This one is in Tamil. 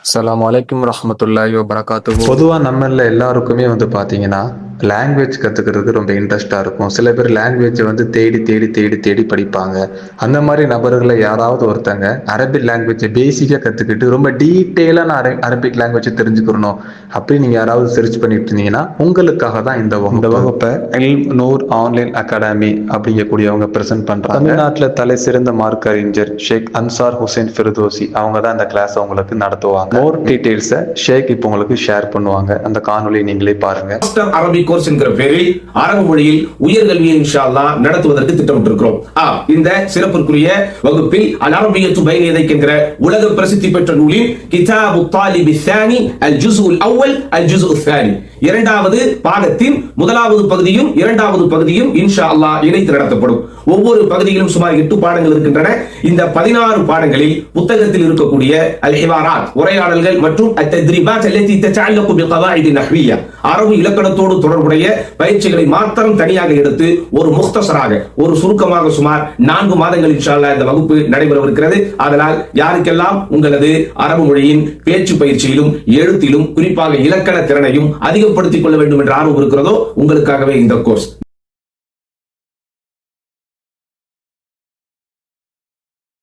அஸ்ஸலாமு அலைக்கும் வரஹ்மத்துல்லாஹி வபரகாத்துஹு. பொதுவாக நம்மள எல்லாருக்குமே பார்த்தீங்கன்னா லாங்குவேஜ் கற்றுக்கிறதுக்கு ரொம்ப இன்ட்ரெஸ்டாக இருக்கும். சில பேர் லாங்குவேஜை தேடி தேடி தேடி தேடி படிப்பாங்க. அந்த மாதிரி நபர்களை யாராவது ஒருத்தங்க அரபிக் லாங்குவேஜை பேசிக்காக கற்றுக்கிட்டு ரொம்ப டீட்டெயிலாக நான் அரபிக் லாங்குவேஜை தெரிஞ்சுக்கிறணும் அப்படின்னு நீங்கள் யாராவது சர்ச் பண்ணிட்டு இருந்தீங்கன்னா உங்களுக்காக தான் இந்த வகுப்பை இல்ம் நூர் ஆன்லைன் அகாடமி அப்படிங்கக்கூடியவங்க ப்ரெசென்ட் பண்ணுறாங்க. தமிழ்நாட்டில் தலை சிறந்த மார்க் அறிஞர் ஷேக் அன்சார் ஹுசைன் ஃபிர்தோசி அவங்க தான் இந்த கிளாஸ் உங்களுக்கு நடத்துவாங்க. மோர் டீடைல்ஸை ஷேக் இப்போ உங்களுக்கு ஷேர் பண்ணுவாங்க. அந்த காணொலி நீங்களே பாருங்க. அரபிக் கோர்ஸ் என்கிற பெயரில் அரபு மொழியில் உயர்கல்வியை இன்ஷா அல்லாஹ் நடத்துவதற்கு திட்டமிட்டிருக்கிறோம். இந்த சிறப்பிற்குரிய வகுப்பில் அல் அரபிய்யத்து பைன யதைக் என்கிற உலக பிரசித்தி பெற்ற நூலில் கிதாபு தாலிபி ஸானி அல் ஜுஸ்உல் அவ்வல் அல் ஜுஸ்உ ஸானி இரண்டாவது பாகத்தின் முதலாவது பகுதியும் இரண்டாவது பகுதியும் இன்ஷா அல்லாஹ் இணைத்து நடத்தப்படும். ஒவ்வொரு பகுதியிலும் சுமார் 8 பாடங்கள் இருக்கின்றன. இந்த 16 பாடங்களில் புத்தகத்தில் இருக்கக்கூடிய அல் ஹிவாராத் உரையாடல்கள் மற்றும் அத்தத்ரிபாத் அல்லதி ததஅல்லகு பிகவாயித் நஹ்விய்யா அரபு இலக்கணத்தோடு தொடர்புடைய பயிற்சிகளை மாத்திரம் தனியாக எடுத்து ஒரு முக்தசராக ஒரு சுருக்கமாக சுமார் 4 மாதங்கள் இன்ஷா அல்லாஹ் இந்த வகுப்பு நடைபெறவிருக்கிறது. அதனால் யாருக்கெல்லாம் உங்களது அரபு மொழியின் பேச்சு பயிற்சியிலும் எழுத்திலும் குறிப்பாக இலக்கண திறனையும் அதிகப்படுத்திக் கொள்ள வேண்டும் என்ற ஆர்வம் இருக்கிறதோ உங்களுக்காகவே இந்த கோர்ஸ்.